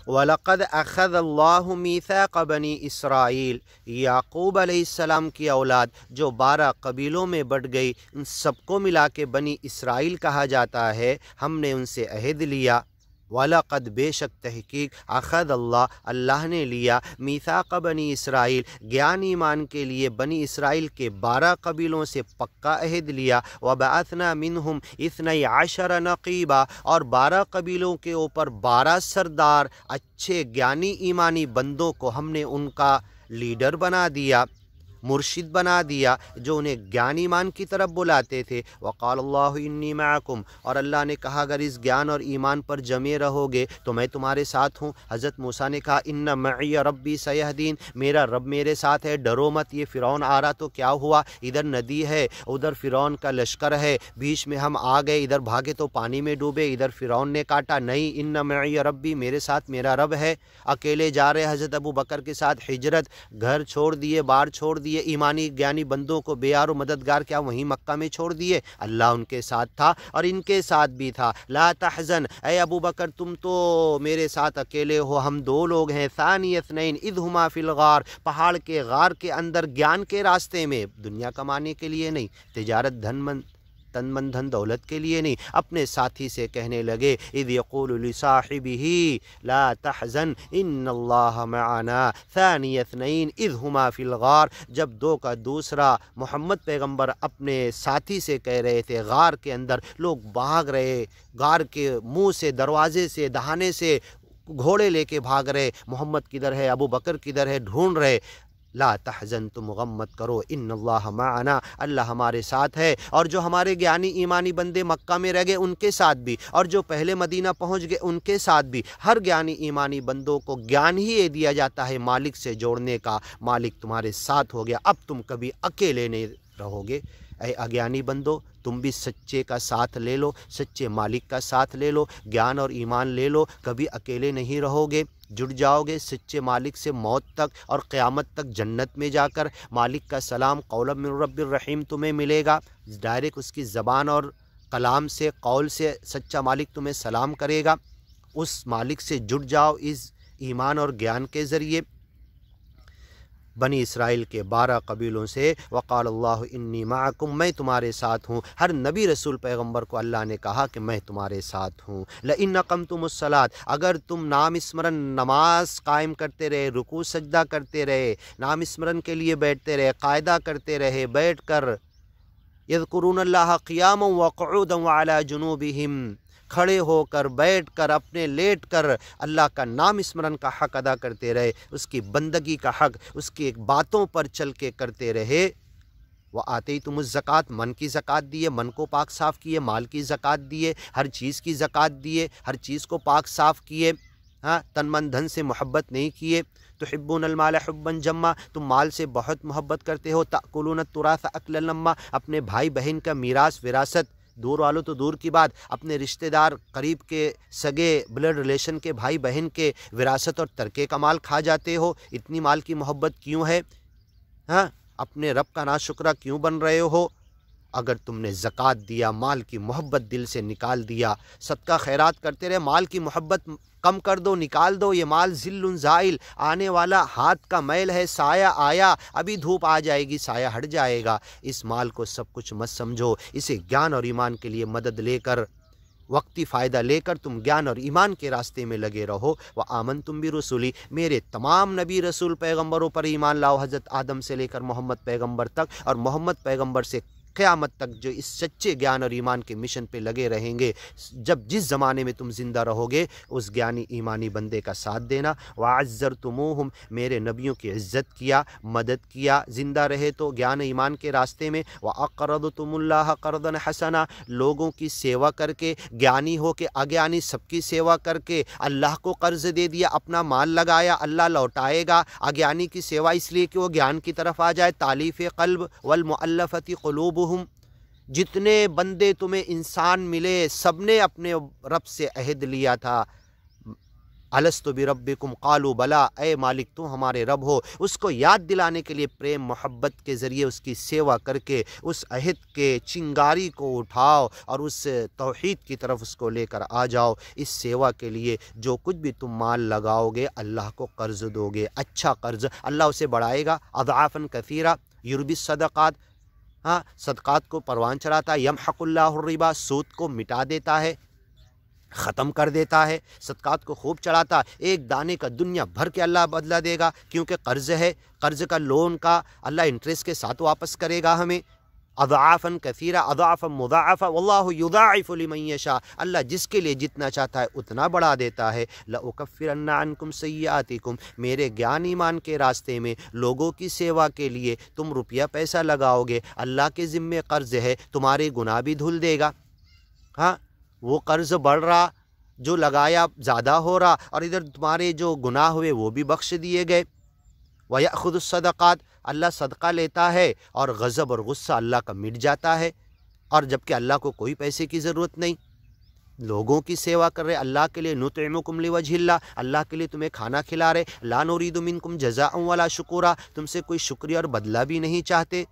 वलक़द अख़ज़ अल्लाहु मीसाक़ बनी इसराइल, याक़ूब अलैहिस्सलाम की औलाद जो 12 कबीलों में बट गई, उन सबको मिला के बनी इसराइल कहा जाता है। हमने उनसे अहद लिया। वलक़द बेशक तहकीक अख़ज़ अल्लाह ने लिया मीसाक़ बनी इसराइल ज्ञान ईमान के लिए बनी इसराइल के 12 कबीलों से पक्का अहद लिया। वबअसना मिनहुम इस्नई अशर नक़ीबा, और 12 कबीलों के ऊपर 12 सरदार अच्छे ज्ञानी ईमानी बंदों को हमने उनका लीडर बना दिया, मुर्शिद बना दिया, जो उन्हें ज्ञान ईमान की तरफ बुलाते थे। वक़ाल अल्लाहु इन्नी मअकुम, और अल्लाह ने कहा अगर इस ज्ञान और ईमान पर जमे रहोगे तो मैं तुम्हारे साथ हूँ। हज़रत मूसा ने कहा इन्ना मई रब्बी सयहदीन, मेरा रब मेरे साथ है, डरो मत। ये फ़िरौन आ रहा तो क्या हुआ, इधर नदी है, उधर फ़िरौन का लश्कर है, बीच में हम आ गए, इधर भागे तो पानी में डूबे, इधर फ़िरौन ने काटा। नहीं, इन्ना मई रब्बी, मेरे साथ मेरा रब है। अकेले जा रहे हज़रत अबू बकर के साथ हिजरत, घर छोड़ दिए, बार छोड़ दिए, ईमानी ज्ञानी बंदों को बेयार और मददगार क्या वहीं मक्का में छोड़ दिए। अल्लाह उनके साथ था और इनके साथ भी था। ला तहज़न, ऐ अबू बकर तुम तो मेरे साथ अकेले हो, हम 2 लोग हैं। सानी इस्नैन इज़ हुमा फिल गार, पहाड़ के गार के अंदर ज्ञान के रास्ते में, दुनिया कमाने के लिए नहीं, तिजारत तन मन धन दौलत के लिए नहीं, अपने साथी से कहने लगे इज़ यक़ूलु लिसाहिबिही ला तहज़न इन्नल्लाह मअना सानी इस्नैन इज़ हुमा फिल गार, जब 2 का दूसरा मोहम्मद पैगंबर अपने साथी से कह रहे थे, गार के अंदर लोग भाग रहे, गार के मुंह से, दरवाजे से, दहाने से घोड़े लेके भाग रहे, मोहम्मद किधर है, अबू बकर किधर है, ढूंढ रहे। ला तहज़न, तुम गम मत करो, इन्नल्लाह मअना, अल्लाह हमारे साथ है। और जो हमारे ज्ञानी ईमानी बंदे मक्का में रह गए उनके साथ भी, और जो पहले मदीना पहुंच गए उनके साथ भी, हर ज्ञानी ईमानी बंदों को ज्ञान ही ये दिया जाता है मालिक से जोड़ने का। मालिक तुम्हारे साथ हो गया, अब तुम कभी अकेले नहीं रहोगे। ऐ अज्ञानी बंदो, तुम भी सच्चे का साथ ले लो, सच्चे मालिक का साथ ले लो, ज्ञान और ईमान ले लो, कभी अकेले नहीं रहोगे। जुड़ जाओगे सच्चे मालिक से मौत तक, और क़यामत तक जन्नत में जाकर मालिक का सलाम कौलन मिन रब्बिर रहीम तुम्हें मिलेगा। डायरेक्ट उसकी ज़बान और कलाम से, कौल से सच्चा मालिक तुम्हें सलाम करेगा। उस मालिक से जुड़ जाओ इस ईमान और ज्ञान के ज़रिए। बनी इसराइल के 12 कबीलों से वक़ाल अल्लाहु इन्नी मअकुम, मैं तुम्हारे साथ हूँ। हर नबी रसूल पैगंबर को अल्लाह ने कहा कि मैं तुम्हारे साथ हूँ। लइन अक़मतुमुस्सलात, अगर तुम नाम स्मरण नमाज कायम करते रहे, रुकू सजदा करते रहे, नाम स्मरण के लिए बैठते रहे, कायदा करते रहे, बैठ कर यज़कुरूनल्लाह क़ियामन व क़ुऊदन व अला जुनूबिहिम, खड़े होकर, बैठ कर, अपने लेट कर अल्लाह का नाम स्मरण का हक़ अदा करते रहे, उसकी बंदगी का हक़ उसकी एक बातों पर चल के करते रहे। वह आते ही तुम ज़कात, मन की ज़कात दिए, मन को पाक साफ़ किए, माल की ज़कात दिए, हर चीज़ की ज़कात दिए, हर चीज़ को पाक साफ़ किए। हाँ, तन मन धन से मोहब्बत नहीं किए। तुहिब्बुनल माल हुब्बन जम्मा, तुम माल से बहुत मोहब्बत करते हो। ताकुलून तुरास अक्लन लम्मा, अपने भाई बहन का मीरास विरासत, दूर वालों तो दूर की बात, अपने रिश्तेदार, करीब के सगे ब्लड रिलेशन के भाई बहन के विरासत और तरके का माल खा जाते हो। इतनी माल की मोहब्बत क्यों है? हाँ, अपने रब का नाशुक्रा क्यों बन रहे हो? अगर तुमने ज़कात दिया, माल की मोहब्बत दिल से निकाल दिया, सदका खैरात करते रहे, माल की मोहब्बत कम कर दो, निकाल दो। ये माल ज़िल्लुन ज़ाइल, आने वाला हाथ का मैल है, साया आया, अभी धूप आ जाएगी, साया हट जाएगा। इस माल को सब कुछ मत समझो, इसे ज्ञान और ईमान के लिए मदद लेकर, वक्ती फ़ायदा लेकर तुम ज्ञान और ईमान के रास्ते में लगे रहो। व आमन तुम भी रसूली, मेरे तमाम नबी रसूल पैगम्बरों पर ईमान लाओ, हज़रत आदम से लेकर मोहम्मद पैगम्बर तक, और मोहम्मद पैगम्बर से क़यामत तक जो इस सच्चे ज्ञान और ईमान के मिशन पे लगे रहेंगे। जब जिस ज़माने में तुम ज़िंदा रहोगे उस ज्ञानी ईमानी बंदे का साथ देना। वअज़्ज़रतुमूहुम, मेरे नबियों की इज़्ज़त किया, मदद किया, ज़िंदा रहे तो ज्ञान ईमान के रास्ते में। वअक़रदतुमुल्लाह क़र्ज़न हसना, लोगों की सेवा करके, ज्ञानी हो के अज्ञानी सबकी सेवा करके अल्लाह को कर्ज़ दे दिया, अपना माल लगाया, अल्लाह लौटाएगा। अज्ञानी की सेवा इसलिए कि वो ज्ञान की तरफ आ जाए। तालीफ़ क़ल्ब वल मुअल्लफ़ति क़ुलूबुहुम, जितने बंदे तुम्हें इंसान मिले सब ने अपने रब से अहद लिया था, अलस्तु बिरब्बिकुम क़ालू बला, ए मालिक तू हमारे रब हो। उसको याद दिलाने के लिए प्रेम मोहब्बत के ज़रिए उसकी सेवा करके उस अहद के चिंगारी को उठाओ और उस तौहीद की तरफ उसको लेकर आ जाओ। इस सेवा के लिए जो कुछ भी तुम माल लगाओगे अल्लाह को कर्ज़ दोगे, अच्छा कर्ज़ अल्लाह उसे बढ़ाएगा। अज़आफ़न कसीरा युरबी सदक़ात, हाँ सदक़ात को परवान चढ़ाता है। यमहक़ुल्लाहु रिबा, सूद को मिटा देता है, ख़त्म कर देता है। सदक़ात को खूब चढ़ाता, एक दाने का दुनिया भर के अल्लाह बदला देगा, क्योंकि कर्ज़ है, कर्ज़ का लोन का अल्लाह इंटरेस्ट के साथ वापस करेगा हमें। अज़आफ़न कसीरा अज़आफ़न मुज़ाअफ़ा वल्लाहु युज़ाइफ़ु लिमन यशा, अल्लाह जिसके लिए जितना चाहता है उतना बढ़ा देता है। लउकफ़िरन्ना अन्कुम सय्यातिकुम, मेरे ज्ञान ईमान के रास्ते में लोगों की सेवा के लिए तुम रुपया पैसा लगाओगे, अल्लाह के ज़िम्मे कर्ज़ है, तुम्हारे गुनाह भी धुल देगा। हाँ, वो कर्ज़ बढ़ रहा, जो लगाया ज़्यादा हो रहा, और इधर तुम्हारे जो गुनाह हुए वो भी बख्श दिए गए। वयअख़ुज़ुस सदक़ात, अल्लाह सदका लेता है और गज़ब और गुस्सा अल्लाह का मिट जाता है, और जबकि अल्लाह को कोई पैसे की ज़रूरत नहीं, लोगों की सेवा कर रहे, अल्लाह के लिए नुतइमुकुम लिवजहिल्लाह, अल्लाह के लिए तुम्हें खाना खिला रहे। ला नुरीदु मिनकुम जज़ाअन वला शुकुरा, तुमसे कोई शुक्रिया और बदला भी नहीं चाहते।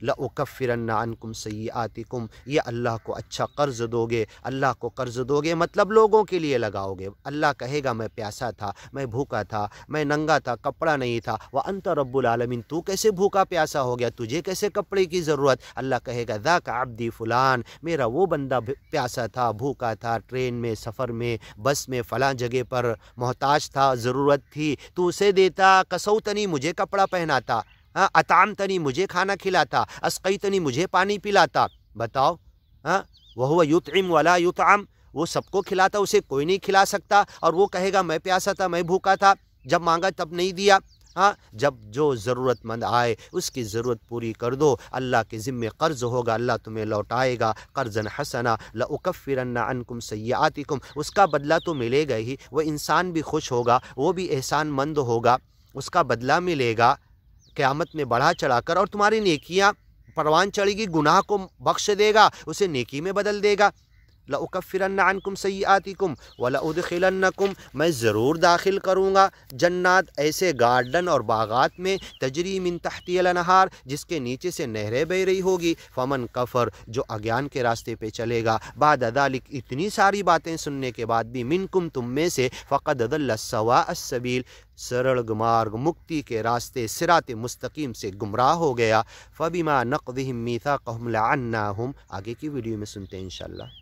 लउकफ़िरन्ना अन्कुम सय्यातिकुम, ये अल्लाह को अच्छा कर्ज़ दोगे, अल्लाह को कर्ज़ दोगे मतलब लोगों के लिए लगाओगे। अल्लाह कहेगा मैं प्यासा था, मैं भूखा था, मैं नंगा था, कपड़ा नहीं था, व अंत रब्बुल आलमीन, तू कैसे भूखा प्यासा हो गया, तुझे कैसे कपड़े की ज़रूरत। अल्लाह कहेगा ज़ाका अब्दी फ़ुलान, मेरा वो बंदा प्यासा था, भूखा था, ट्रेन में, सफ़र में, बस में, फ़लाँ जगह पर मोहताज था, ज़रूरत थी, तू उसे देता। कसौतनी, मुझे कपड़ा पहनाता, हाँ अताम तनी, मुझे खाना खिलाता, अस्कई तनी, मुझे पानी पिलाता। बताओ, हाँ वह युतइम वला युतअम, वो सबको खिलाता, उसे कोई नहीं खिला सकता, और वो कहेगा मैं प्यासा था, मैं भूखा था, जब मांगा तब नहीं दिया। हाँ, जब जो ज़रूरतमंद आए उसकी ज़रूरत पूरी कर दो। अल्लाह के ज़िम्मे कर्ज़ होगा, अल्लाह तुम्हें लौटाएगा कर्ज़न हसना। लउकफ़िरन्ना अन्कुम सय्यातिकुम, उसका बदला तो मिलेगा ही, वह इंसान भी खुश होगा, वो भी एहसानमंद होगा, उसका बदला मिलेगा क़यामत में बढ़ा चढ़ाकर, और तुम्हारी नेकियां परवान चढ़ेगी, गुनाह को बख्श देगा, उसे नेकी में बदल देगा। लउकफ़िरन्ना अन्कुम सय्यातिकुम वलउदखिलन्नकुम, मैं ज़रूर दाखिल करूँगा जन्नात, ऐसे गार्डन और बागात में, तजरी मिन तहतिहल अनहार, जिसके नीचे से नहरें बह रही होगी। फ़मन कफ़र, जो अज्ञान के रास्ते पे चलेगा, बाद ज़ालिक, इतनी सारी बातें सुनने के बाद भी, मिनकुम, तुम में से, फ़क़द ज़ल्ल सवाअस सबील, सरल मार्ग मुक्ति के रास्ते सिराते मुस्तकीम से गुमराह हो गया। फ़बिमा नक़दिहिम मीसाक़हुम लअन्नाहुम, आगे की वीडियो में सुनते हैं इंशाअल्लाह।